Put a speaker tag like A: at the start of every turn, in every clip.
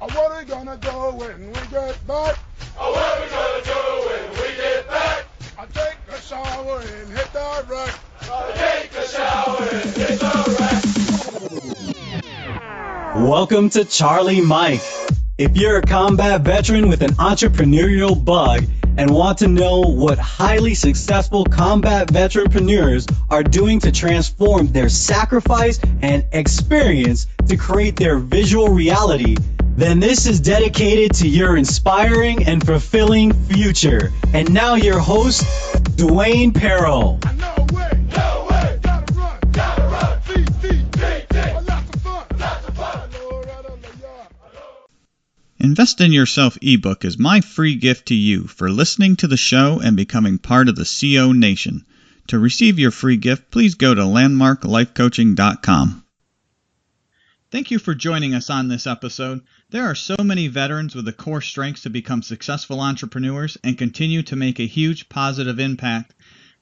A: Oh, what are we gonna do when we get back?
B: Oh, what are we gonna do when we get back?
A: I take a shower and hit the rack.
B: I take a shower and hit the rack.
C: Welcome to Charlie Mike. If you're a combat veteran with an entrepreneurial bug and want to know what highly successful combat veteranpreneurs are doing to transform their sacrifice and experience to create their visual reality, then this is dedicated to your inspiring and fulfilling future. And now your host, Dwayne Paro.
A: No way, gotta run, feet, lots of fun.
D: Invest in Yourself ebook is my free gift to you for listening to the show and becoming part of the CO Nation. To receive your free gift, please go to landmarklifecoaching.com. Thank you for joining us on this episode. There are so many veterans with the core strengths to become successful entrepreneurs and continue to make a huge positive impact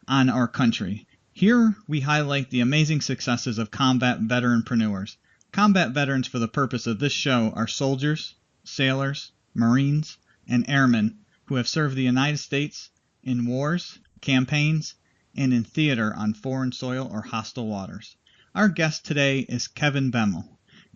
D: on our country. Here we highlight the amazing successes of combat veteranpreneurs. Combat veterans for the purpose of this show are soldiers, sailors, Marines, and airmen who have served the United States in wars, campaigns, and in theater on foreign soil or hostile waters. Our guest today is Kevin Bemel.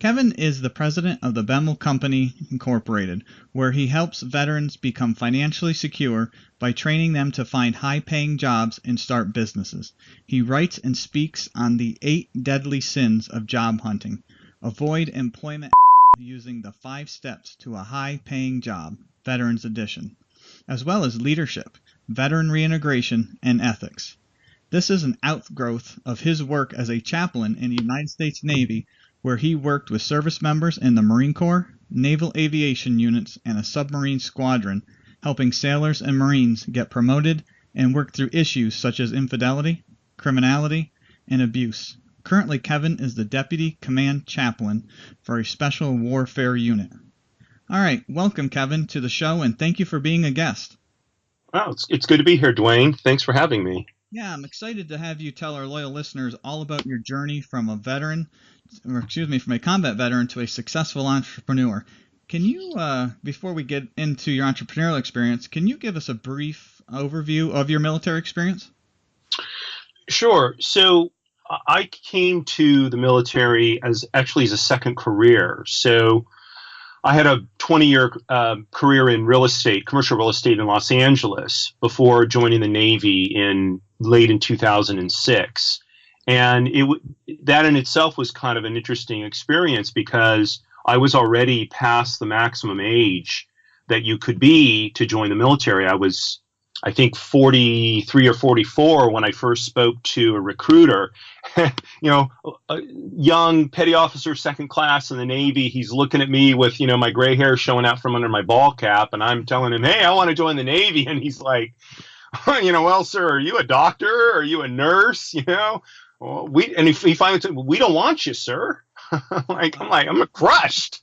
D: Kevin is the president of the Bemel Company, Incorporated, where he helps veterans become financially secure by training them to find high-paying jobs and start businesses. He writes and speaks on the 8 deadly sins of job hunting. Avoid employment using the 5 steps to a high-paying job, Veterans Edition, as well as leadership, veteran reintegration, and ethics. This is an outgrowth of his work as a chaplain in the United States Navy, where he worked with service members in the Marine Corps, naval aviation units, and a submarine squadron, helping sailors and Marines get promoted and work through issues such as infidelity, criminality, and abuse. Currently, Kevin is the Deputy Command Chaplain for a special warfare unit. All right, welcome, Kevin, to the show, and thank you for being a guest.
E: Wow, it's good to be here, Dwayne. Thanks for having me.
D: Yeah, I'm excited to have you tell our loyal listeners all about your journey from a combat veteran to a successful entrepreneur. Can you, before we get into your entrepreneurial experience, can you give us a brief overview of your military experience?
E: Sure. So I came to the military as a second career. So I had a 20-year career in real estate, commercial real estate in Los Angeles before joining the Navy late in 2006. And that in itself was kind of an interesting experience because I was already past the maximum age that you could be to join the military. I was, I think, 43 or 44 when I first spoke to a recruiter. A young petty officer, second class in the Navy. He's looking at me with, my gray hair showing out from under my ball cap. And I'm telling him, hey, I want to join the Navy. And he's like, well, sir, are you a doctor? Are you a nurse? Well, he finally said, well, we don't want you, sir. I'm crushed,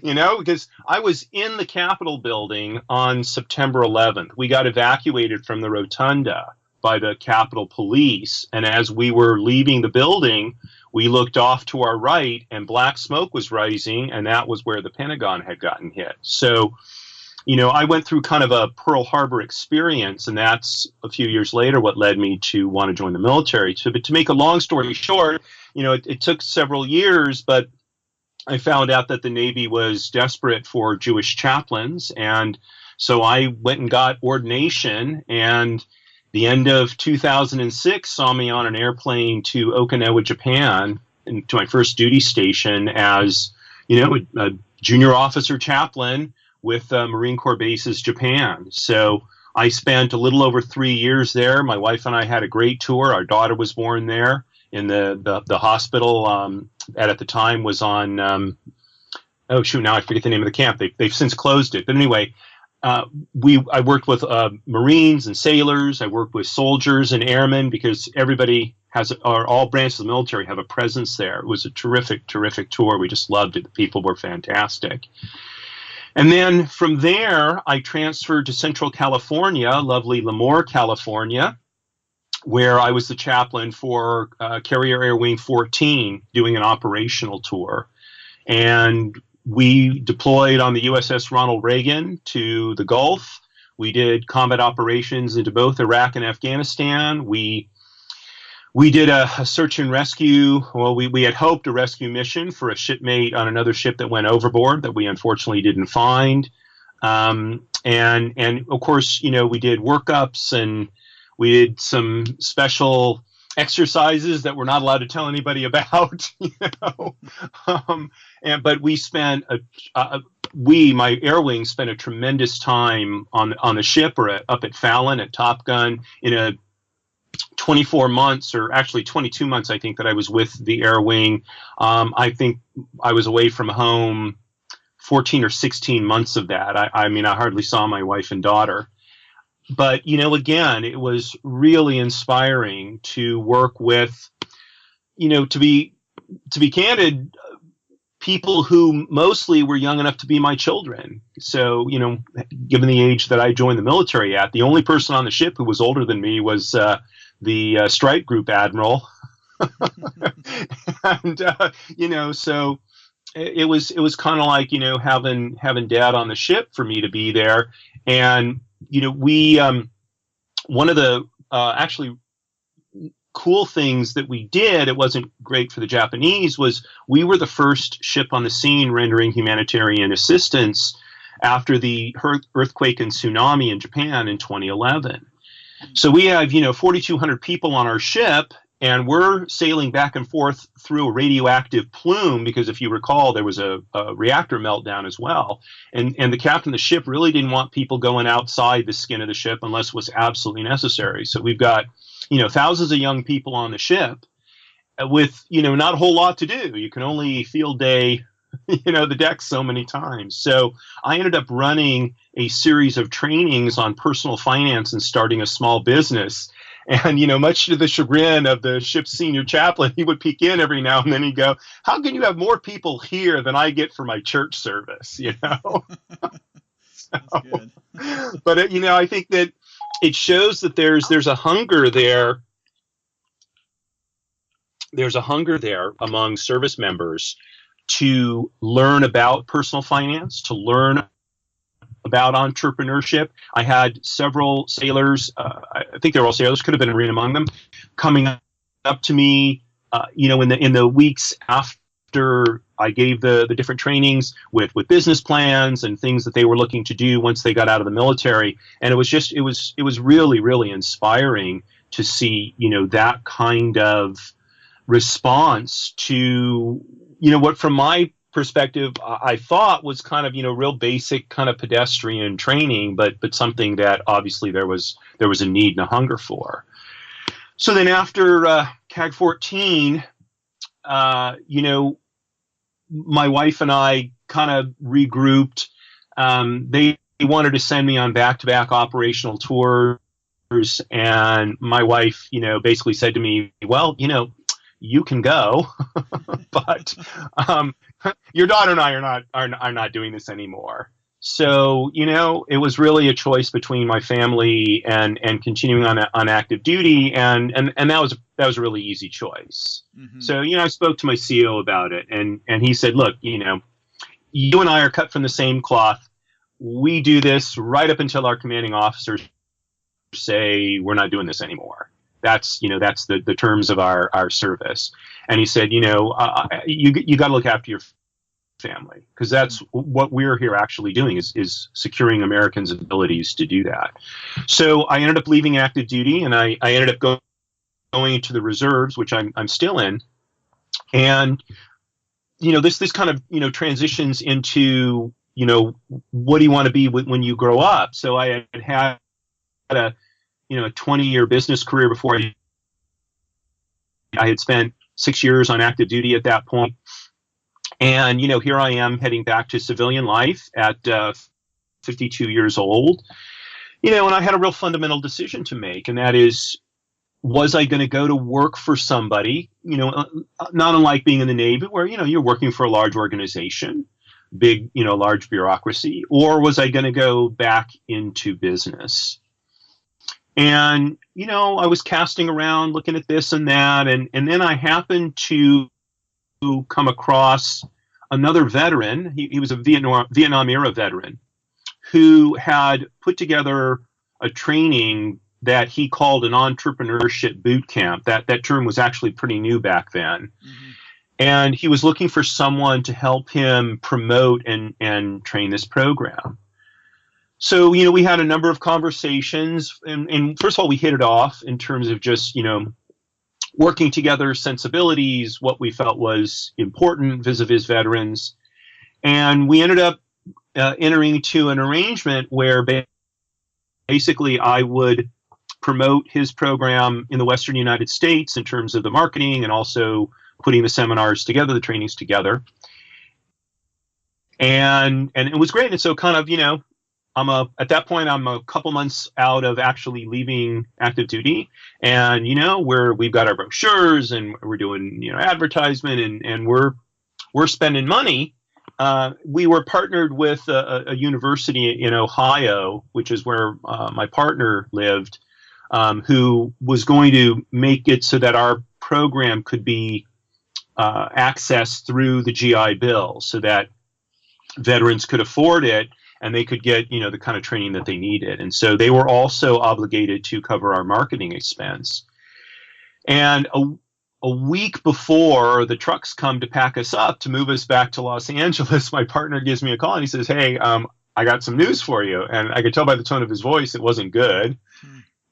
E: because I was in the Capitol building on September 11th. We got evacuated from the rotunda by the Capitol Police. And as we were leaving the building, we looked off to our right and black smoke was rising. And that was where the Pentagon had gotten hit. So, I went through kind of a Pearl Harbor experience, and that's a few years later what led me to want to join the military. But to make a long story short, it took several years, but I found out that the Navy was desperate for Jewish chaplains. And so I went and got ordination, and the end of 2006 saw me on an airplane to Okinawa, Japan, and to my first duty station as, a junior officer chaplain with Marine Corps bases, Japan. So I spent a little over 3 years there. My wife and I had a great tour. Our daughter was born there in the hospital that at the time was on, now I forget the name of the camp. They've since closed it. But anyway, I worked with Marines and sailors. I worked with soldiers and airmen because everybody all branches of the military have a presence there. It was a terrific, terrific tour. We just loved it. The people were fantastic. And then from there, I transferred to Central California, lovely Lemoore, California, where I was the chaplain for Carrier Air Wing 14 doing an operational tour. And We deployed on the USS Ronald Reagan to the Gulf. We did combat operations into both Iraq and Afghanistan. We did a search and rescue. Well, we had hoped a rescue mission for a shipmate on another ship that went overboard that we unfortunately didn't find. And of course, we did workups and we did some special exercises that we're not allowed to tell anybody about, but we spent my air wing spent a tremendous time on the ship or up at Fallon at Top Gun in a 24 months, or actually 22 months, I think, that I was with the air wing. I think I was away from home 14 or 16 months of that. I mean, I hardly saw my wife and daughter. But, again, it was really inspiring to work with, to be candid, people who mostly were young enough to be my children. So, given the age that I joined the military at, the only person on the ship who was older than me was the strike group admiral. And, so it was kind of like, having dad on the ship for me to be there. And, we, one of the actually cool things that we did, it wasn't great for the Japanese, was we were the first ship on the scene rendering humanitarian assistance after the earthquake and tsunami in Japan in 2011. So we have, 4,200 people on our ship, and we're sailing back and forth through a radioactive plume because, if you recall, there was a reactor meltdown as well. And the captain of the ship really didn't want people going outside the skin of the ship unless it was absolutely necessary. So we've got, thousands of young people on the ship with, not a whole lot to do. You can only field day, the deck so many times. So I ended up running a series of trainings on personal finance and starting a small business. And, much to the chagrin of the ship's senior chaplain, he would peek in every now and then. He'd go, "How can you have more people here than I get for my church service?" That's good. But, I think that it shows that there's a hunger there. There's a hunger there among service members to learn about personal finance, to learn about entrepreneurship. I had several sailors, I think they were all sailors, could have been a Marine among them, coming up to me, in the weeks after I gave the different trainings with business plans and things that they were looking to do once they got out of the military. And it was really, really inspiring to see, that kind of response to, what from my perspective I thought was kind of, real basic kind of pedestrian training, but something that obviously there was a need and a hunger for. So then after CAG 14, my wife and I kind of regrouped. They wanted to send me on back-to-back operational tours, and my wife, basically said to me, "Well, you can go, but your daughter and I are not doing this anymore." So, it was really a choice between my family and continuing on active duty, and that was a really easy choice. Mm-hmm. So, I spoke to my CO about it, and he said, "Look, you and I are cut from the same cloth. We do this right up until our commanding officers say we're not doing this anymore. That's the terms of our service." And he said, you got to look after your family, because that's what we're here actually doing is securing Americans' abilities to do that. So I ended up leaving active duty, and I ended up going into the reserves, which I'm still in. And, this kind of, transitions into, what do you want to be when you grow up? So I had a 20-year business career before I had spent 6 years on active duty at that point. And, here I am heading back to civilian life at 52 years old, and I had a real fundamental decision to make. And that is, was I going to go to work for somebody, not unlike being in the Navy where, you're working for a large organization, big, large bureaucracy, or was I going to go back into business? And, I was casting around, looking at this and that. And then I happened to come across another veteran. He was a Vietnam era veteran who had put together a training that he called an entrepreneurship boot camp. That term was actually pretty new back then. Mm-hmm. And he was looking for someone to help him promote and train this program. So, we had a number of conversations, and first of all, we hit it off in terms of just, working together, sensibilities, what we felt was important vis-a-vis veterans. And we ended up entering into an arrangement where basically I would promote his program in the Western United States in terms of the marketing and also putting the seminars together, the trainings together. And it was great. And so kind of, at that point, I'm a couple months out of actually leaving active duty, and we've got our brochures and we're doing advertisement and we're spending money. We were partnered with a university in Ohio, which is where my partner lived, who was going to make it so that our program could be accessed through the GI Bill, so that veterans could afford it and they could get, the kind of training that they needed. And so they were also obligated to cover our marketing expense. And a week before the trucks come to pack us up to move us back to Los Angeles, my partner gives me a call and he says, "Hey, I got some news for you." And I could tell by the tone of his voice it wasn't good.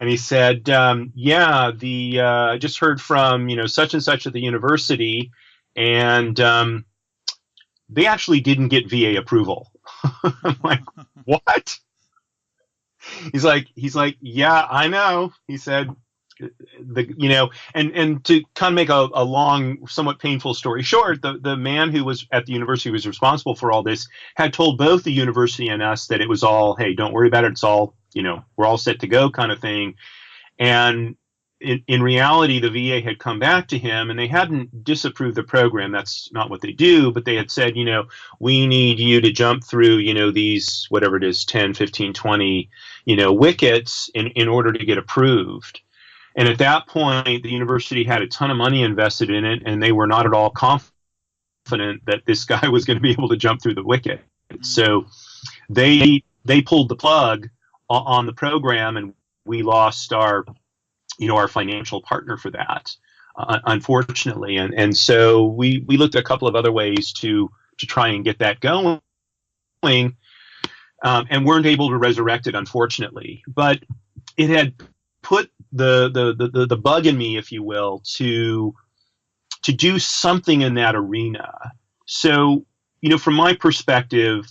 E: And he said, I just heard from, such and such at the university, and they actually didn't get VA approval. I'm like, what? He's like, yeah, I know. He said, and to kind of make a long, somewhat painful story short, the man who was at the university who was responsible for all this had told both the university and us that it was all, hey, don't worry about it. It's all, we're all set to go kind of thing. And in reality, the VA had come back to him and they hadn't disapproved the program. That's not what they do, but they had said, we need you to jump through, these, whatever it is, 10, 15, 20, wickets in order to get approved. And at that point, the university had a ton of money invested in it, and they were not at all confident that this guy was going to be able to jump through the wicket. So they pulled the plug on the program, and we lost our financial partner for that, unfortunately. And so we looked at a couple of other ways to try and get that going, and weren't able to resurrect it, unfortunately. But it had put the bug in me, if you will, to do something in that arena. So, from my perspective,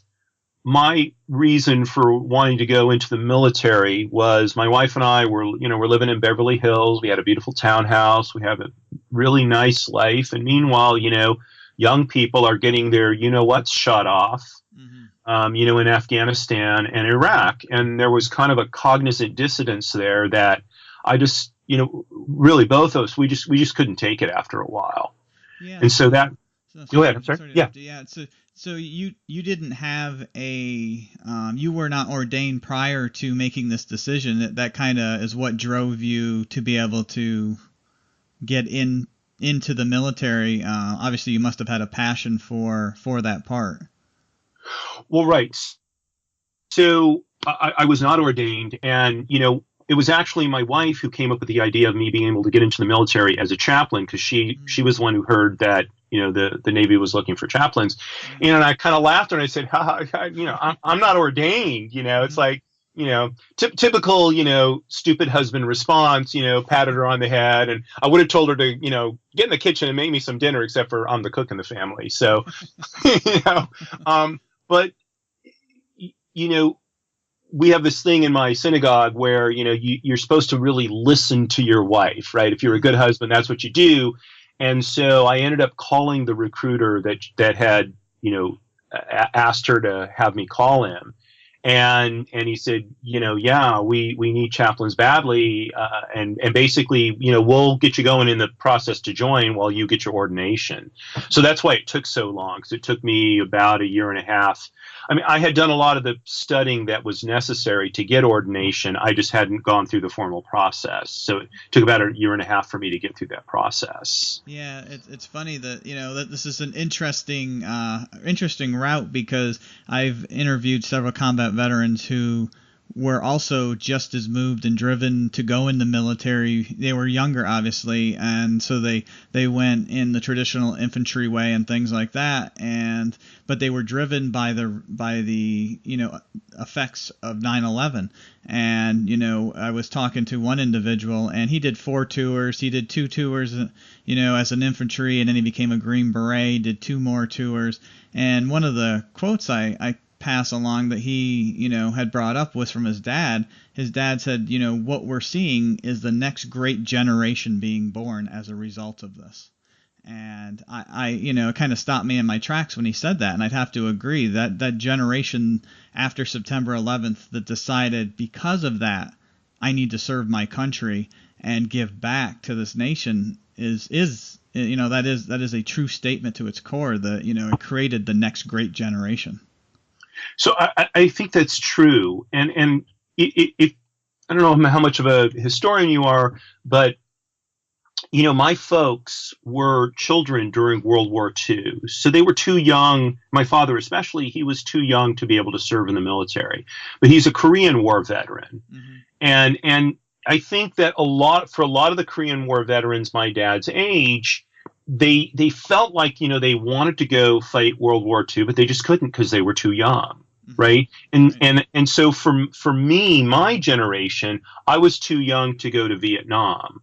E: my reason for wanting to go into the military was my wife and I we're living in Beverly Hills. We had a beautiful townhouse. We have a really nice life. And meanwhile, young people are getting their, shot off, in Afghanistan and Iraq. And there was kind of a cognizant dissonance there that I just, really both of us, we just couldn't take it after a while. Yeah. And so that, go ahead. I'm sorry.
D: Yeah. So you didn't have you were not ordained prior to making this decision. That kind of is what drove you to be able to get into the military. Obviously, you must have had a passion for that part.
E: Well, right. So I was not ordained, and it was actually my wife who came up with the idea of me being able to get into the military as a chaplain, because she was the one who heard that the Navy was looking for chaplains. And I kind of laughed and I said, I'm not ordained. It's like, typical, stupid husband response, patted her on the head. And I would have told her to, get in the kitchen and make me some dinner, except for I'm the cook in the family. So, but, we have this thing in my synagogue where, you're supposed to really listen to your wife, right? If you're a good husband, that's what you do. And so I ended up calling the recruiter that had, asked her to have me call him. And he said, yeah, we need chaplains badly, and basically, we'll get you going in the process to join while you get your ordination. So that's why it took so long, because it took me about a year and a half. I mean, I had done a lot of the studying that was necessary to get ordination. I just hadn't gone through the formal process. So it took about a year and a half for me to get through that process.
D: Yeah, it's funny that that this is an interesting route, because I've interviewed several combat veterans who were also just as moved and driven to go in the military. They were younger, obviously, and so they went in the traditional infantry way and things like that. But they were driven by the effects of 9/11. And I was talking to one individual, and he did 4 tours. He did 2 tours, as an infantry, and then he became a Green Beret. Did 2 more tours. And one of the quotes I pass along that he had brought up was from his dad. His dad said, what we're seeing is the next great generation being born as a result of this. And I it kind of stopped me in my tracks when he said that, and I'd have to agree that generation after September 11th that decided, because of that, I need to serve my country and give back to this nation is that is a true statement to its core. That it created the next great generation.
E: So I think that's true, and it I don't know how much of a historian you are, but my folks were children during World War II, so they were too young. My father especially, he was too young to be able to serve in the military, but he's a Korean War veteran, and I think that for a lot of the Korean War veterans my dad's age, they felt like they wanted to go fight World War II, but they just couldn't because they were too young, right? And so for me, my generation, I was too young to go to Vietnam.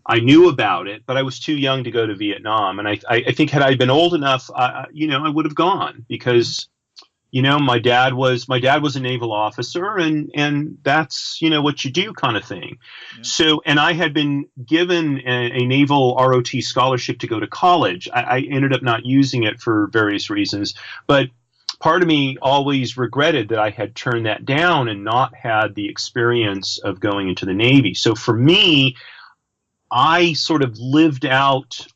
E: I knew about it, but I was too young to go to Vietnam. And I think had I been old enough, I would have gone, because my dad was a naval officer, and that's what you do, kind of thing. Yeah. So, and I had been given a naval ROT scholarship to go to college. I ended up not using it for various reasons, but part of me always regretted that I had turned that down and not had the experience of going into the Navy. So for me, I sort of lived out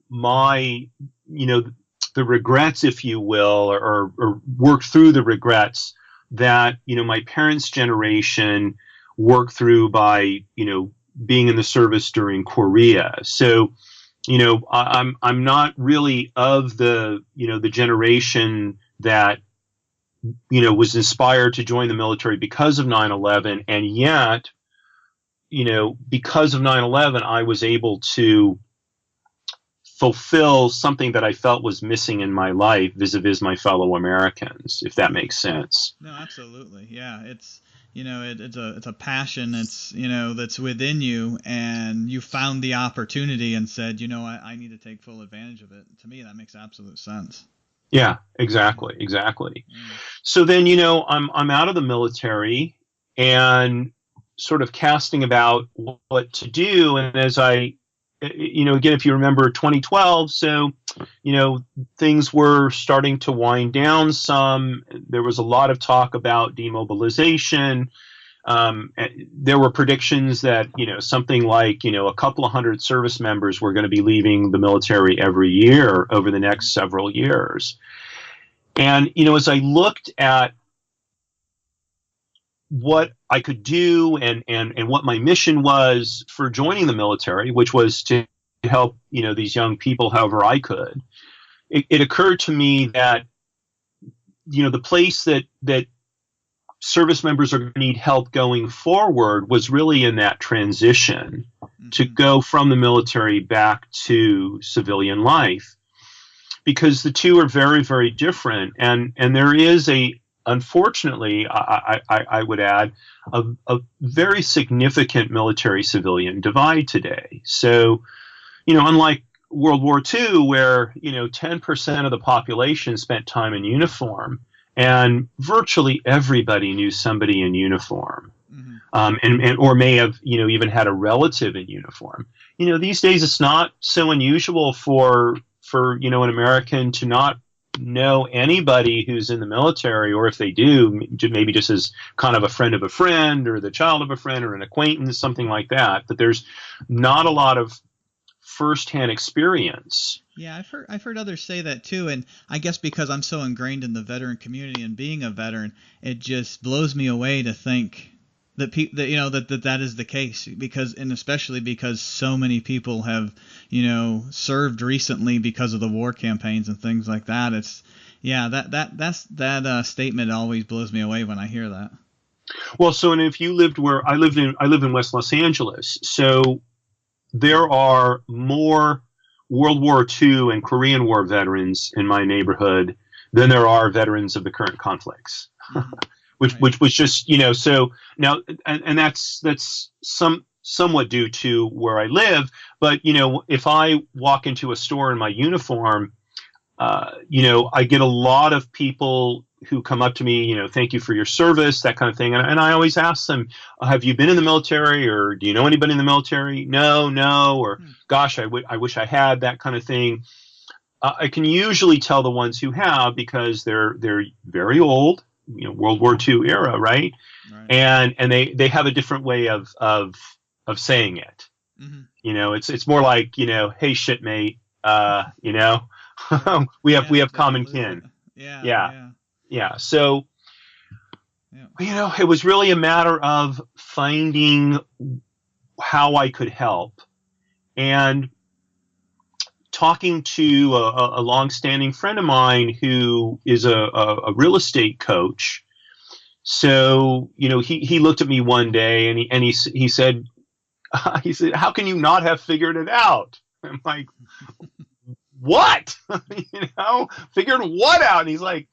E: my, the regrets, if you will, or worked through the regrets that, my parents' generation worked through by, being in the service during Korea. So, I'm not really of the, the generation that, was inspired to join the military because of 9/11. And yet, because of 9/11, I was able to fulfill something that I felt was missing in my life vis-a-vis my fellow Americans, if that makes sense.
D: No, absolutely. Yeah. It's, it's a passion. It's, that's within you, and you found the opportunity and said, I need to take full advantage of it. To me, that makes absolute sense.
E: Yeah, exactly. So then, I'm out of the military and sort of casting about what to do. And as I, again, if you remember 2012, so, things were starting to wind down some. There was a lot of talk about demobilization. There were predictions that, something like, a couple of hundred service members were going to be leaving the military every year over the next several years. And, as I looked at what I could do and what my mission was for joining the military, which was to help, these young people however I could, it occurred to me that, the place that service members are going to need help going forward was really in that transition to go from the military back to civilian life, because the two are very, very different. And there is unfortunately, I would add, a very significant military-civilian divide today. So, unlike World War II, where, 10% of the population spent time in uniform, and virtually everybody knew somebody in uniform, or may have, even had a relative in uniform. These days it's not so unusual for an American to not know anybody who's in the military, or if they do, maybe just as kind of a friend of a friend or the child of a friend or an acquaintance, something like that. But there's not a lot of firsthand experience.
D: Yeah, I've heard others say that too, and I guess because I'm so ingrained in the veteran community and being a veteran, it just blows me away to think that that is the case, because, and especially because so many people have, served recently because of the war campaigns and things like that. It's that statement always blows me away when I hear that.
E: Well, so, and if you lived where I live in West Los Angeles, so there are more World War II and Korean War veterans in my neighborhood than there are veterans of the current conflicts. Which was just, so now, and that's somewhat due to where I live. But, if I walk into a store in my uniform, I get a lot of people who come up to me, thank you for your service, that kind of thing. And I always ask them, have you been in the military, or do you know anybody in the military? No, or gosh, I wish I had, that kind of thing. I can usually tell the ones who have, because they're very old. World War II era, right? And they have a different way of saying it. Mm-hmm. It's more like, hey, shitmate, we have common kin. Yeah. So, it was really a matter of finding how I could help, and talking to a longstanding friend of mine who is a real estate coach. So, he looked at me one day and he said, how can you not have figured it out? I'm like, what? Figured what out? And he's like,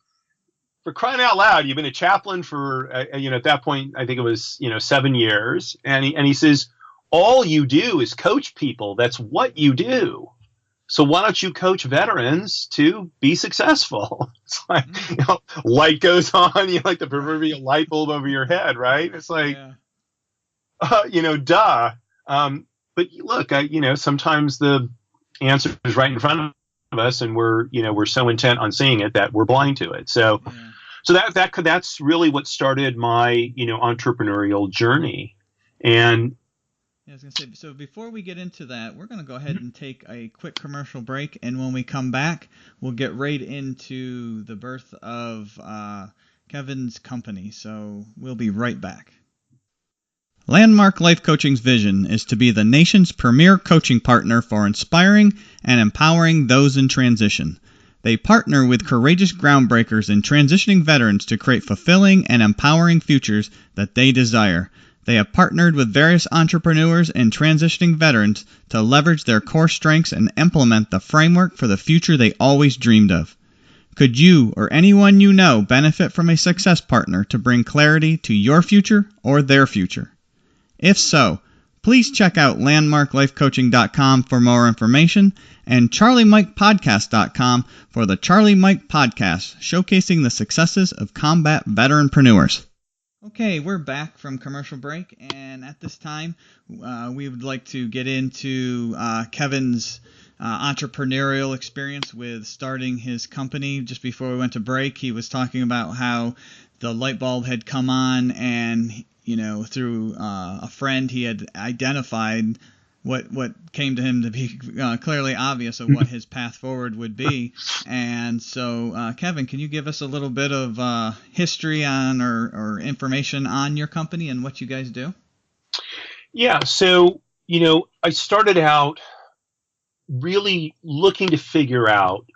E: for crying out loud, you've been a chaplain for, at that point, I think it was, 7 years. And he says, all you do is coach people. That's what you do. So why don't you coach veterans to be successful? It's like, light goes on, like the proverbial light bulb over your head, right? It's like, duh. But look, sometimes the answer is right in front of us, and we're so intent on seeing it that we're blind to it. So that's really what started my, entrepreneurial journey. And
D: I was going to say, so before we get into that, we're going to go ahead and take a quick commercial break, and when we come back, we'll get right into the birth of Kevin's company. So we'll be right back. Landmark Life Coaching's vision is to be the nation's premier coaching partner for inspiring and empowering those in transition. They partner with courageous groundbreakers and transitioning veterans to create fulfilling and empowering futures that they desire. They have partnered with various entrepreneurs and transitioning veterans to leverage their core strengths and implement the framework for the future they always dreamed of. Could you or anyone you know benefit from a success partner to bring clarity to your future or their future? If so, please check out landmarklifecoaching.com for more information and charliemikepodcast.com for the Charlie Mike Podcast, showcasing the successes of combat veteranpreneurs. Okay, we're back from commercial break, and at this time, we would like to get into Kevin's entrepreneurial experience with starting his company. Just before we went to break, he was talking about how the light bulb had come on, and through a friend, he had identified what came to him to be clearly obvious of what his path forward would be. And so, Kevin, can you give us a little bit of history on or information on your company and what you guys do?
E: Yeah, so, I started out really looking to figure out,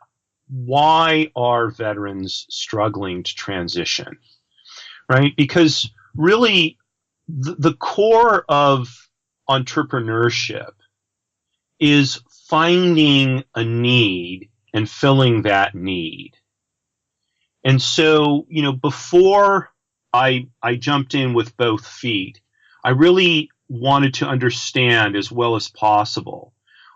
E: why are veterans struggling to transition, right? Because really, the core of entrepreneurship is finding a need and filling that need. And so, before I jumped in with both feet, I really wanted to understand as well as possible,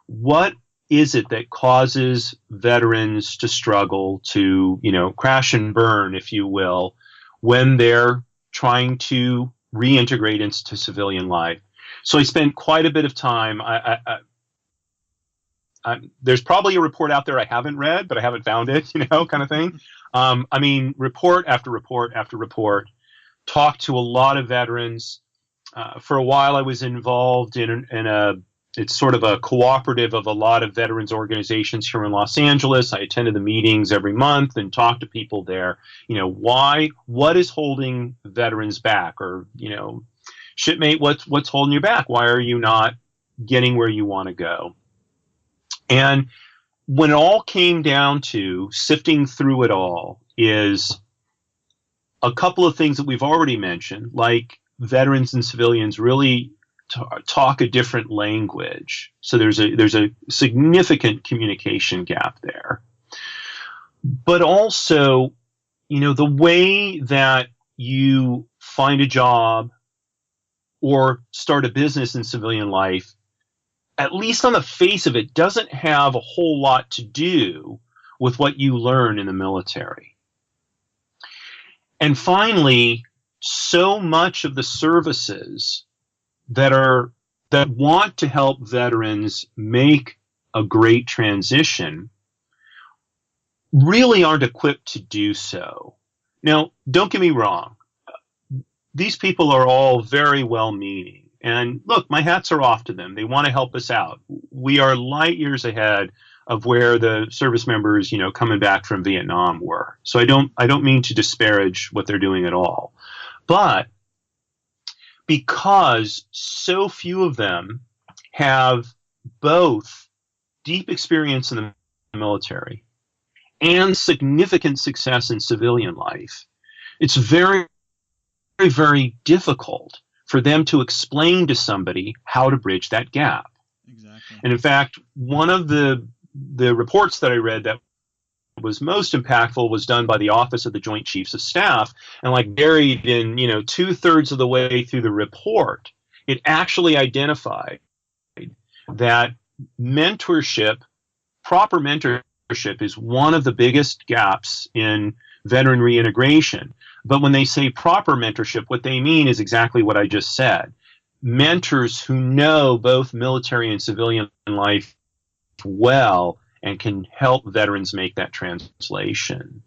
E: what is it that causes veterans to struggle to, crash and burn, if you will, when they're trying to reintegrate into civilian life. So I spent quite a bit of time. I there's probably a report out there I haven't read, but I haven't found it, kind of thing. I mean, report after report after report, talked to a lot of veterans. For a while, I was involved in it's sort of a cooperative of a lot of veterans organizations here in Los Angeles. I attended the meetings every month and talked to people there. What is holding veterans back? Or, shipmate, what's holding you back? Why are you not getting where you want to go? And when it all came down to sifting through it all is a couple of things that we've already mentioned, like veterans and civilians really talk a different language. So there's a significant communication gap there. But also, the way that you find a job or start a business in civilian life, at least on the face of it, doesn't have a whole lot to do with what you learn in the military. And finally, so much of the services that want to help veterans make a great transition really aren't equipped to do so. Now, don't get me wrong. These people are all very well-meaning. And look, my hats are off to them. They want to help us out. We are light years ahead of where the service members, coming back from Vietnam were. So I don't mean to disparage what they're doing at all. But because so few of them have both deep experience in the military and significant success in civilian life, it's very, very, very difficult for them to explain to somebody how to bridge that gap.
D: Exactly. And
E: in fact, one of the reports that I read that was most impactful was done by the Office of the Joint Chiefs of Staff, and buried in 2/3 of the way through the report, it actually identified that proper mentorship is one of the biggest gaps in veteran reintegration. But when they say proper mentorship, what they mean is exactly what I just said. Mentors who know both military and civilian life well and can help veterans make that translation.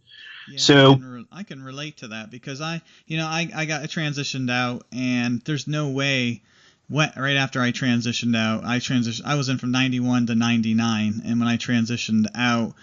D: Yeah,
E: so
D: I can relate to that because I got transitioned out, and there's no way. Right after I transitioned out, I was in from 91 to 99, and when I transitioned out,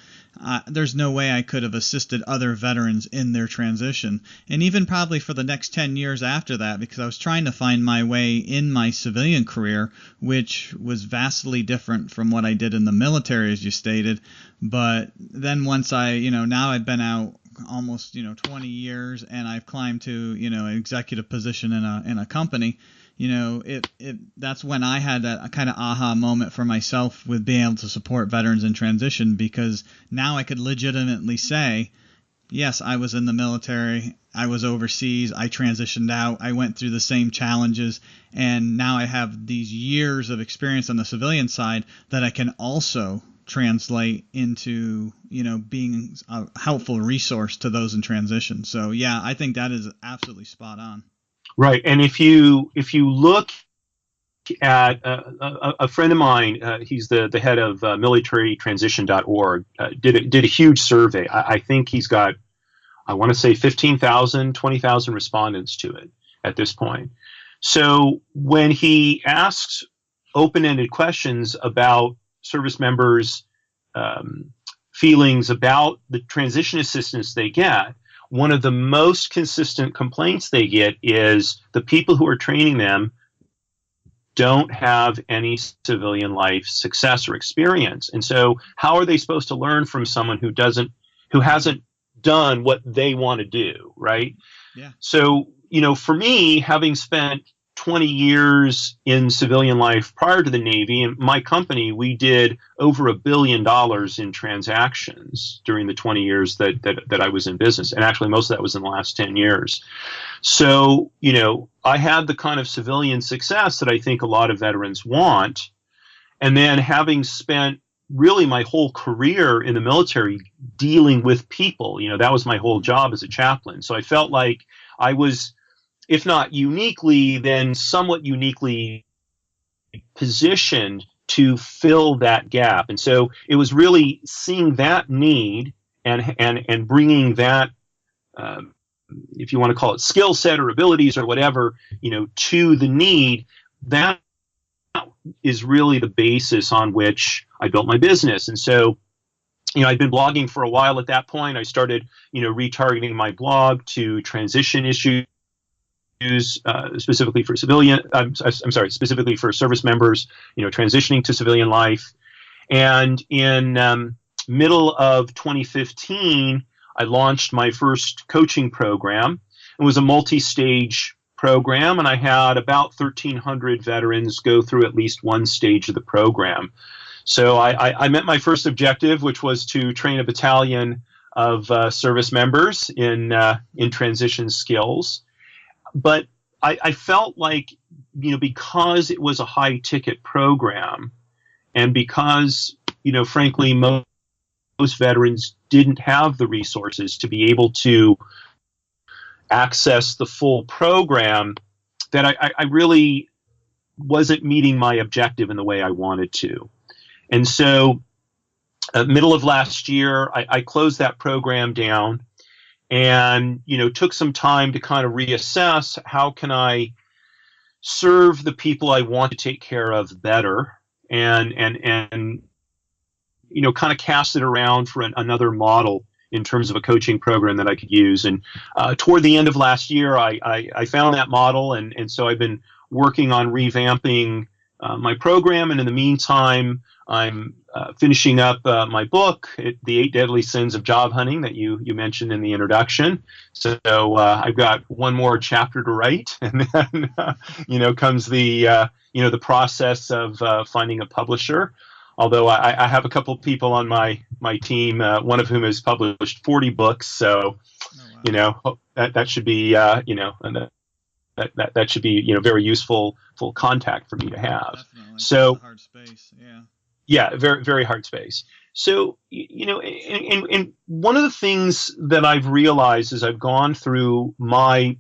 D: there's no way I could have assisted other veterans in their transition, and even probably for the next 10 years after that, because I was trying to find my way in my civilian career, which was vastly different from what I did in the military, as you stated. But then once now I've been out almost 20 years, and I've climbed to an executive position in a company. That's when I had a kind of aha moment for myself with being able to support veterans in transition, because now I could legitimately say, yes, I was in the military, I was overseas, I transitioned out, I went through the same challenges, and now I have these years of experience on the civilian side that I can also translate into, being a helpful resource to those in transition. So yeah, I think that is absolutely spot on.
E: Right, and if you look at a friend of mine, he's the head of militarytransition.org, did a huge survey. I think he's got, I want to say 15,000, 20,000 respondents to it at this point. So when he asks open-ended questions about service members' feelings about the transition assistance they get, one of the most consistent complaints they get is the people who are training them don't have any civilian life success or experience. And so how are they supposed to learn from someone who hasn't done what they want to do, right?
D: Yeah.
E: So, for me, having spent 20 years in civilian life prior to the Navy, and my company, we did over $1 billion in transactions during the 20 years that I was in business. And actually, most of that was in the last 10 years. So, I had the kind of civilian success that I think a lot of veterans want. And then having spent really my whole career in the military dealing with people, that was my whole job as a chaplain. So I felt like I was, if not uniquely, then somewhat uniquely positioned to fill that gap. And so it was really seeing that need and bringing that, if you want to call it skill set or abilities or whatever, to the need. That is really the basis on which I built my business. And so, I'd been blogging for a while at that point. I started, retargeting my blog to transition issues, specifically for specifically for service members, transitioning to civilian life. And in middle of 2015, I launched my first coaching program. It was a multi-stage program, and I had about 1,300 veterans go through at least one stage of the program. So I met my first objective, which was to train a battalion of service members in transition skills. But I felt like, because it was a high-ticket program, and because, frankly, most veterans didn't have the resources to be able to access the full program, that I really wasn't meeting my objective in the way I wanted to. And so middle of last year, I closed that program down and, took some time to kind of reassess how can I serve the people I want to take care of better, and kind of cast it around for another model in terms of a coaching program that I could use. And toward the end of last year, I found that model. And so I've been working on revamping my program. And in the meantime, I'm finishing up my book, The 8 Deadly Sins of Job Hunting, that you mentioned in the introduction. So I've got one more chapter to write. And then, comes the, the process of finding a publisher. Although I have a couple of people on my team, one of whom has published 40 books. So, that should be, that should be, very useful full contact for me to have.
D: Definitely.
E: So
D: That's a hard space. Yeah.
E: Yeah, very, very hard space. So, and one of the things that I've realized as I've gone through my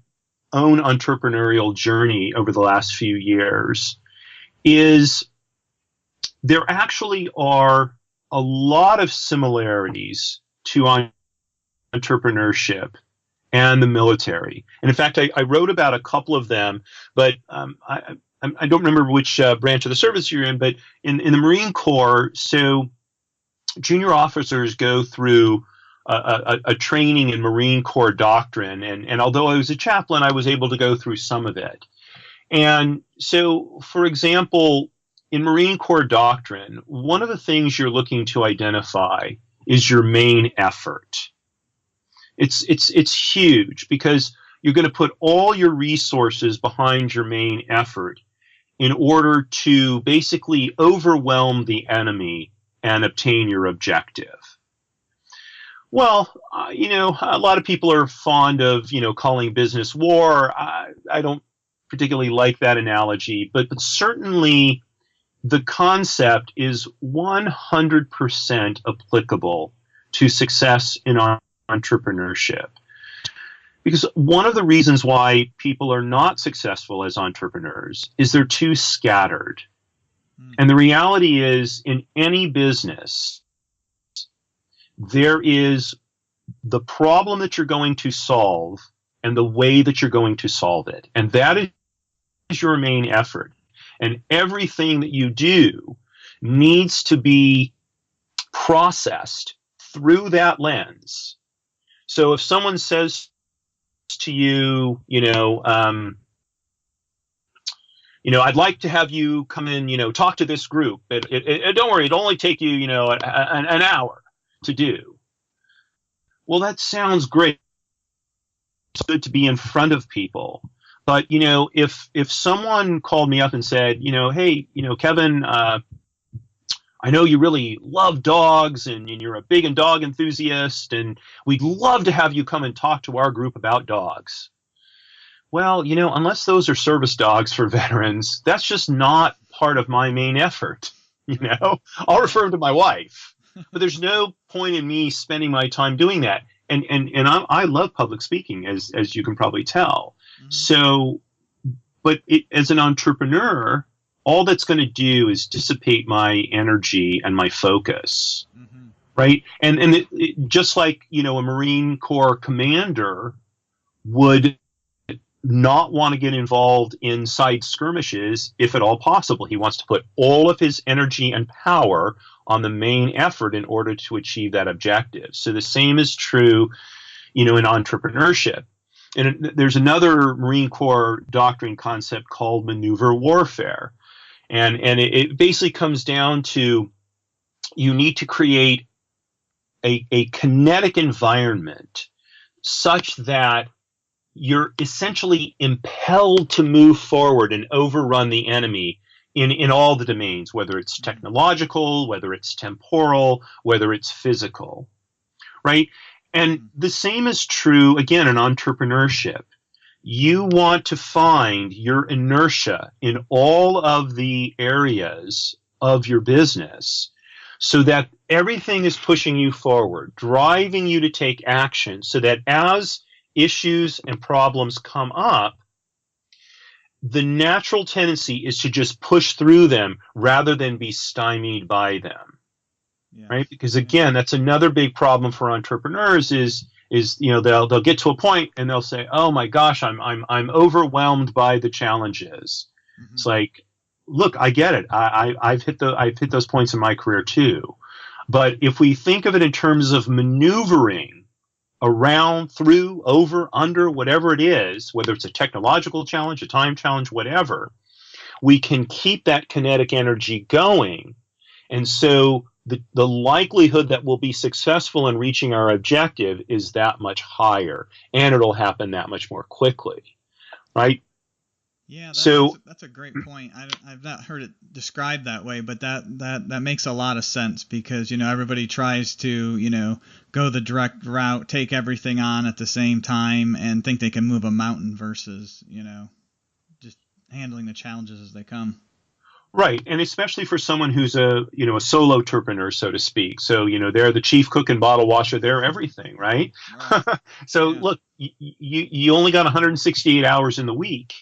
E: own entrepreneurial journey over the last few years is there actually are a lot of similarities to entrepreneurship and the military. And in fact, I wrote about a couple of them, but I don't remember which branch of the service you're in, but in the Marine Corps, so junior officers go through a training in Marine Corps doctrine. And although I was a chaplain, I was able to go through some of it. And so, for example, in Marine Corps doctrine, one of the things you're looking to identify is your main effort. It's huge because you're going to put all your resources behind your main effort in order to basically overwhelm the enemy and obtain your objective. Well, a lot of people are fond of, calling business war. I don't particularly like that analogy, but certainly the concept is 100% applicable to success in our entrepreneurship. Because one of the reasons why people are not successful as entrepreneurs is they're too scattered. And the reality is, in any business, there is the problem that you're going to solve and the way that you're going to solve it. And that is your main effort. And everything that you do needs to be processed through that lens. So if someone says to you, I'd like to have you come in, talk to this group. Don't worry, it'll only take you, an hour to do. Well, that sounds great. It's good to be in front of people. But, if someone called me up and said, hey, Kevin, I know you really love dogs and you're a big dog enthusiast, and we'd love to have you come and talk to our group about dogs. Well, unless those are service dogs for veterans, that's just not part of my main effort. I'll refer them to my wife, but there's no point in me spending my time doing that. And I love public speaking, as you can probably tell. Mm-hmm. So, but as an entrepreneur, all that's going to do is dissipate my energy and my focus, right? And just like, a Marine Corps commander would not want to get involved in side skirmishes if at all possible. He wants to put all of his energy and power on the main effort in order to achieve that objective. So the same is true, in entrepreneurship. And there's another Marine Corps doctrine concept called maneuver warfare. And it basically comes down to, you need to create a kinetic environment such that you're essentially impelled to move forward and overrun the enemy in all the domains, whether it's technological, whether it's temporal, whether it's physical, right? And the same is true, again, in entrepreneurship. You want to find your inertia in all of the areas of your business so that everything is pushing you forward, driving you to take action, so that as issues and problems come up, the natural tendency is to just push through them rather than be stymied by them. Yes. Right? Because again, that's another big problem for entrepreneurs is they'll get to a point and they'll say, "Oh my gosh, I'm overwhelmed by the challenges." It's like, look, I get it. I've hit those points in my career too. But if we think of it in terms of maneuvering around, through, over, under, whatever it is, whether it's a technological challenge, a time challenge, whatever, we can keep that kinetic energy going. And so the likelihood that we'll be successful in reaching our objective is that much higher, and it'll happen that much more quickly, right?
D: Yeah, that's a great point. I've not heard it described that way, but that makes a lot of sense because, everybody tries to, go the direct route, take everything on at the same time and think they can move a mountain versus, just handling the challenges as they come.
E: Right. And especially for someone who's a solo entrepreneur, so to speak. So, they're the chief cook and bottle washer. They're everything, right? So yeah. Look, you only got 168 hours in the week.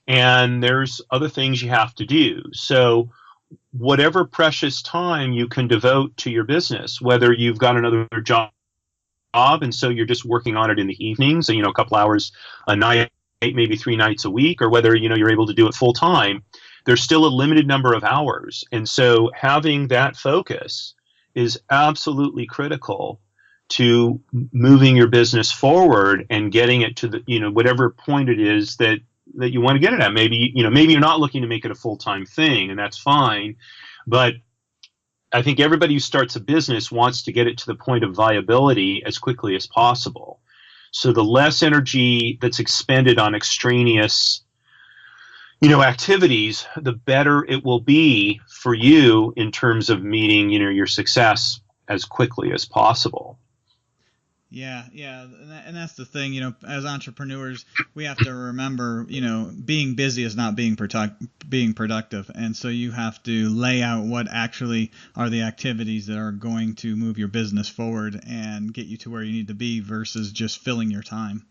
E: And there's other things you have to do. So whatever precious time you can devote to your business, whether you've got another job and so you're just working on it in the evenings, a couple hours a night, maybe 3 nights a week, or whether, you're able to do it full time, there's still a limited number of hours. And so having that focus is absolutely critical to moving your business forward and getting it to the, whatever point it is that you want to get it at. Maybe you're not looking to make it a full-time thing, and that's fine. But I think everybody who starts a business wants to get it to the point of viability as quickly as possible. So the less energy that's expended on extraneous, activities, the better it will be for you in terms of meeting, your success as quickly as possible.
D: Yeah, and that's the thing, as entrepreneurs, we have to remember, being busy is not being productive, and so you have to lay out what actually are the activities that are going to move your business forward and get you to where you need to be versus just filling your time.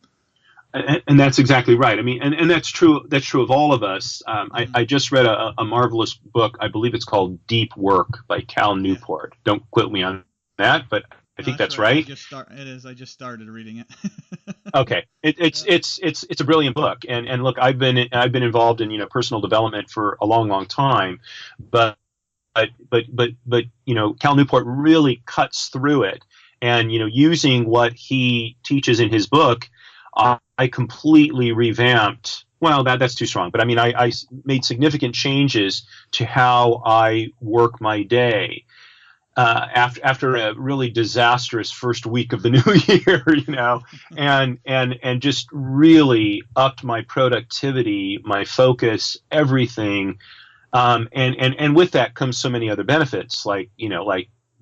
E: And that's exactly right. I mean, and that's true. That's true of all of us. I just read a marvelous book. I believe it's called Deep Work by Cal Newport. Yeah. Don't quote me on that, but I think that's right.
D: I just started reading it.
E: Okay, it's a brilliant book, and look, I've been involved in personal development for a long time, but Cal Newport really cuts through it, and using what he teaches in his book, I completely revamped. Well, that's too strong, but I mean, I made significant changes to how I work my day. After a really disastrous first week of the new year, and just really upped my productivity, my focus, everything. And with that comes so many other benefits, like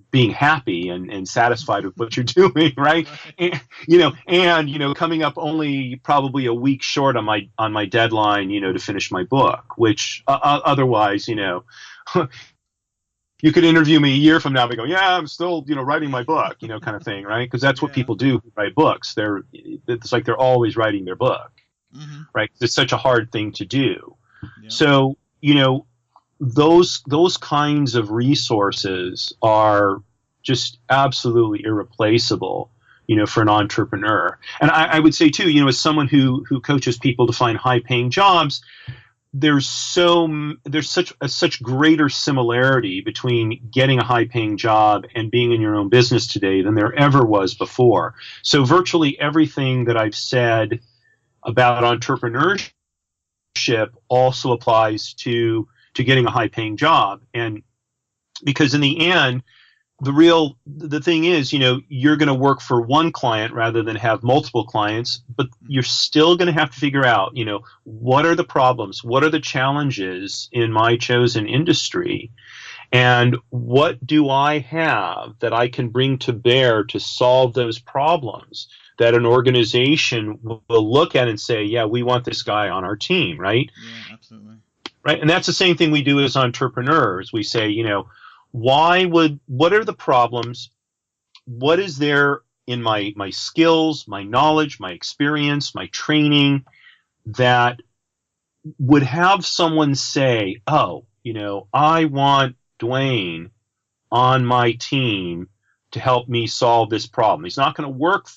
E: being happy and satisfied with what you're doing, right? And coming up only probably a week short on my deadline, to finish my book, which otherwise, you could interview me a year from now and go, yeah, I'm still, writing my book, kind of thing, right? Because that's what people do who write books. It's like they're always writing their book, right? It's such a hard thing to do. Yeah. So, those kinds of resources are just absolutely irreplaceable, for an entrepreneur. And I would say too, as someone who coaches people to find high-paying jobs, there's such greater similarity between getting a high-paying job and being in your own business today than there ever was before. So virtually everything that I've said about entrepreneurship also applies to getting a high-paying job. And because in the end, the thing is, you're going to work for one client rather than have multiple clients, but you're still going to have to figure out, what are the problems? What are the challenges in my chosen industry? And what do I have that I can bring to bear to solve those problems that an organization will look at and say, yeah, we want this guy on our team, right?
D: Yeah, absolutely.
E: Right. And that's the same thing we do as entrepreneurs. We say, what are the problems? What is there in my skills, my knowledge, my experience, my training that would have someone say, oh, I want Dwayne on my team to help me solve this problem. He's not going to work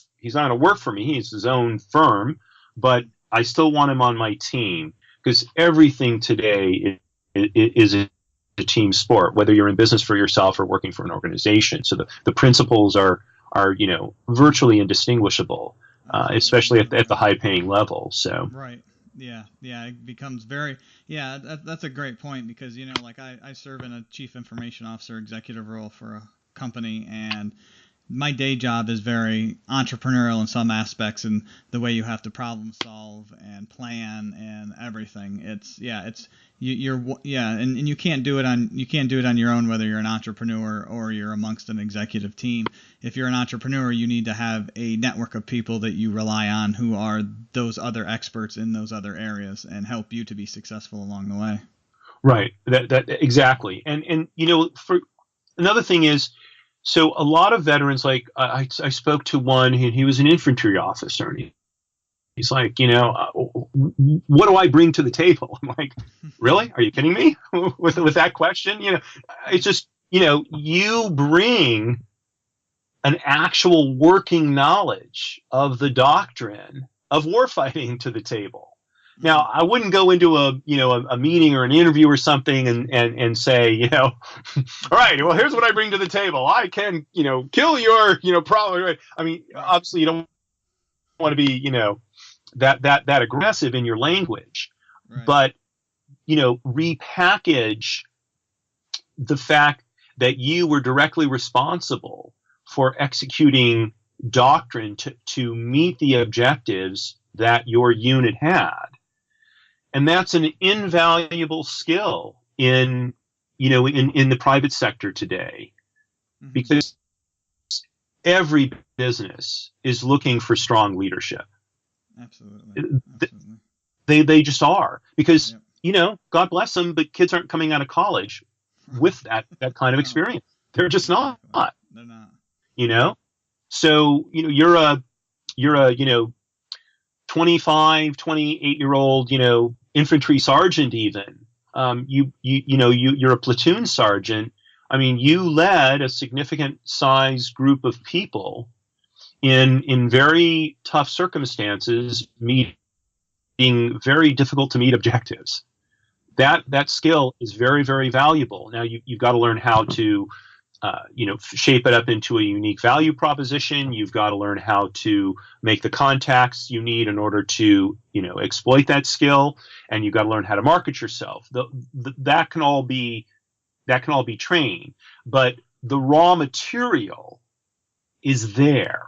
E: for me. He's his own firm, but I still want him on my team, because everything today is a team sport, whether you're in business for yourself or working for an organization. So the principles are virtually indistinguishable, especially at the high paying level. So
D: right. Yeah, it becomes very, that's a great point, because, like I serve in a chief information officer executive role for a company, and my day job is very entrepreneurial in some aspects, and the way you have to problem solve and plan and everything. And you can't do it on your own, whether you're an entrepreneur or you're amongst an executive team. If you're an entrepreneur, you need to have a network of people that you rely on who are those other experts in those other areas and help you to be successful along the way.
E: Right. That exactly. And for another thing is, so a lot of veterans, like I spoke to one, he was an infantry officer, and he's like, what do I bring to the table? I'm like, really? Are you kidding me with that question? It's just, you bring an actual working knowledge of the doctrine of warfighting to the table. Now, I wouldn't go into a meeting or an interview or something and say, all right, well, here's what I bring to the table. I can, kill your problem. I mean, obviously you don't want to be, that aggressive in your language,
D: right.
E: But, repackage the fact that you were directly responsible for executing doctrine to meet the objectives that your unit had. And that's an invaluable skill in the private sector today, mm-hmm. because every business is looking for strong leadership.
D: Absolutely.
E: They just are, because,
D: yep.
E: God bless them, but kids aren't coming out of college with that kind of experience. They're just not.
D: They're not.
E: So, you're a 25, 28-year-old, infantry sergeant even. You're a platoon sergeant. I mean, you led a significant size group of people in very tough circumstances, meeting very difficult to meet objectives. That skill is very, very valuable. Now you've got to learn how to shape it up into a unique value proposition. You've got to learn how to make the contacts you need in order to, exploit that skill, and you've got to learn how to market yourself. That can all be trained, but the raw material is there.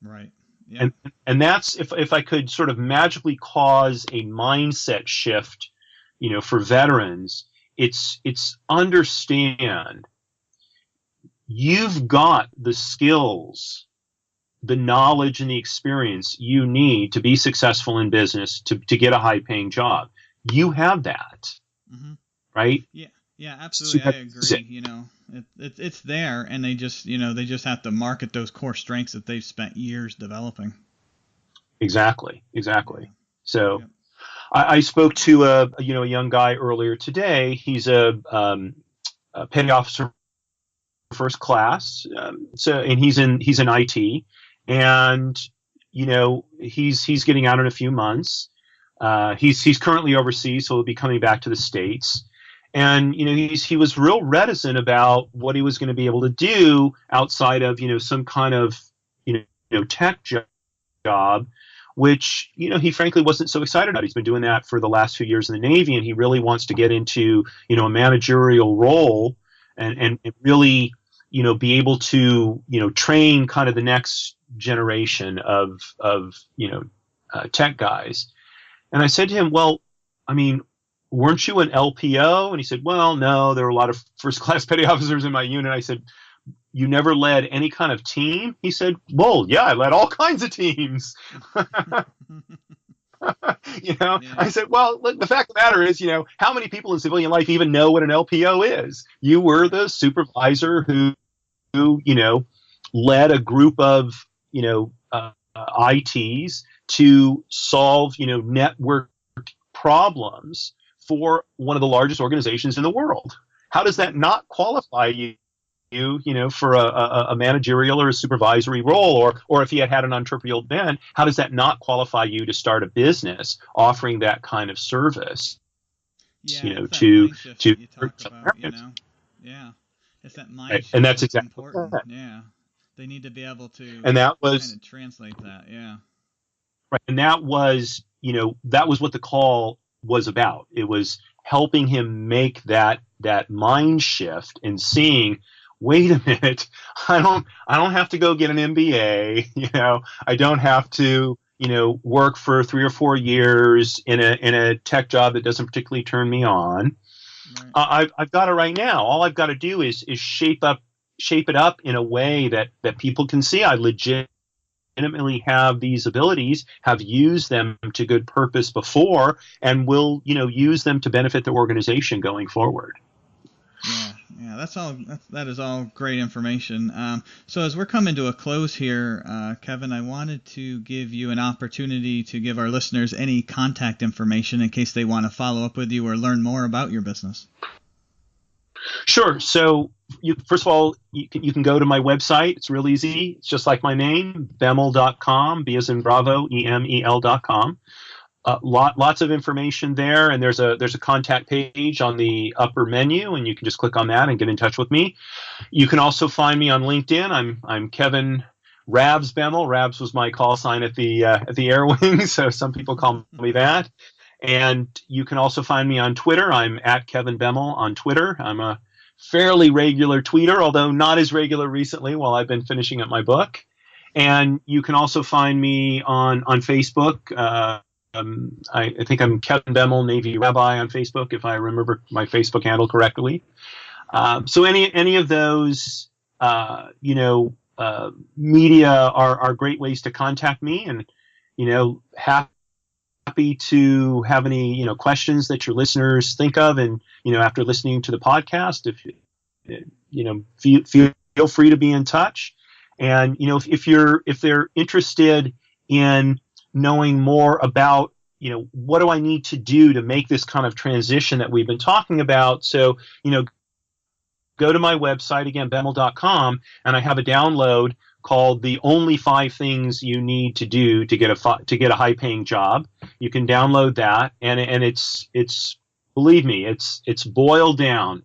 D: Right. Yeah.
E: And that's, if I could sort of magically cause a mindset shift, for veterans, it's understand you've got the skills, the knowledge, and the experience you need to be successful in business, to get a high-paying job. You have that,
D: mm-hmm.
E: right?
D: Yeah, absolutely. I agree. It's there, and they just have to market those core strengths that they've spent years developing.
E: Exactly. So, I spoke to a young guy earlier today. He's a petty officer first class. And he's in IT, and he's getting out in a few months. He's currently overseas, so he'll be coming back to the States. And he was real reticent about what he was going to be able to do outside of some kind of tech job, which he frankly wasn't so excited about. He's been doing that for the last few years in the Navy, and he really wants to get into a managerial role and really be able to train kind of the next generation of tech guys. And I said to him, well, I mean, weren't you an LPO? And he said, well, no, there were a lot of first class petty officers in my unit. I said, you never led any kind of team? He said, well, yeah, I led all kinds of teams.
D: Yeah.
E: I said, well, look, the fact of the matter is, how many people in civilian life even know what an LPO is? You were the supervisor who led a group of, ITs to solve, network problems for one of the largest organizations in the world. How does that not qualify you for a managerial or a supervisory role? Or if you had an entrepreneurial bent, how does that not qualify you to start a business offering that kind of service?
D: Yeah,
E: to
D: you talked about, yeah, it's that mind shift.
E: And that's exactly
D: important.
E: that.
D: Yeah, they need to be able to
E: and that was
D: kind of translate that. Yeah,
E: right. And that was what the call was about. It was helping him make that mind shift and seeing, wait a minute, I don't have to go get an MBA. I don't have to work for 3 or 4 years in a tech job that doesn't particularly turn me on. Right. I've got it right now. All I've got to do is shape it up in a way that people can see I legitimately have these abilities, have used them to good purpose before, and will use them to benefit the organization going forward.
D: Yeah, that is all great information. So as we're coming to a close here, Kevin, I wanted to give you an opportunity to give our listeners any contact information in case they want to follow up with you or learn more about your business.
E: Sure. So first of all, you can go to my website. It's real easy. It's just like my name, bemel.com, B as in Bravo, EMEL.com. Lots of information there, and there's a contact page on the upper menu, and you can just click on that and get in touch with me. You can also find me on LinkedIn. I'm Kevin Rabs Bemel. Rabs was my call sign at the Air Wing, so some people call me that. And you can also find me on Twitter. I'm at Kevin Bemel on Twitter. I'm a fairly regular tweeter, although not as regular recently while I've been finishing up my book. And you can also find me on Facebook. I think I'm Kevin Bemel, Navy Rabbi on Facebook, if I remember my Facebook handle correctly. So any of those, media are great ways to contact me, and happy to have any questions that your listeners think of, and after listening to the podcast, feel free to be in touch. And if they're interested in knowing more about, what do I need to do to make this kind of transition that we've been talking about? So, go to my website, again, bemel.com, and I have a download called The Only 5 Things You Need to Do to get a high-paying job. You can download that, and it's believe me, it's boiled down.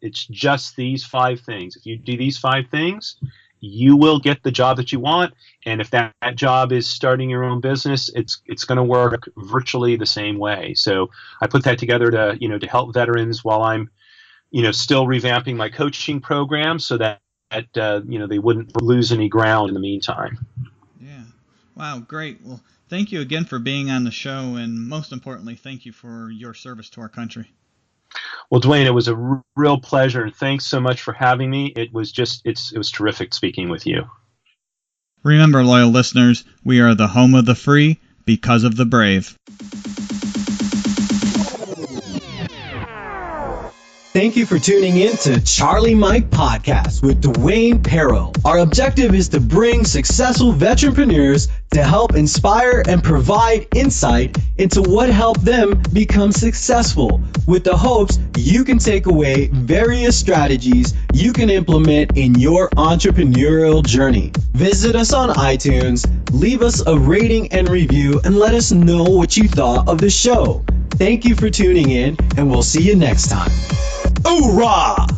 E: It's just these 5 things. If you do these 5 things, you will get the job that you want. And if that job is starting your own business, it's going to work virtually the same way. So I put that together to help veterans while I'm, still revamping my coaching program so that they wouldn't lose any ground in the meantime.
D: Yeah. Wow. Great. Well, thank you again for being on the show. And most importantly, thank you for your service to our country.
E: Well, Dwayne, it was a real pleasure, and thanks so much for having me. It was terrific speaking with you.
D: Remember, loyal listeners, we are the home of the free because of the brave.
C: Thank you for tuning in to Charlie Mike Podcast with Dwayne Paro. Our objective is to bring successful veteranpreneurs to help inspire and provide insight into what helped them become successful, with the hopes you can take away various strategies you can implement in your entrepreneurial journey. Visit us on iTunes, leave us a rating and review, and let us know what you thought of the show. Thank you for tuning in, and we'll see you next time. Hoorah!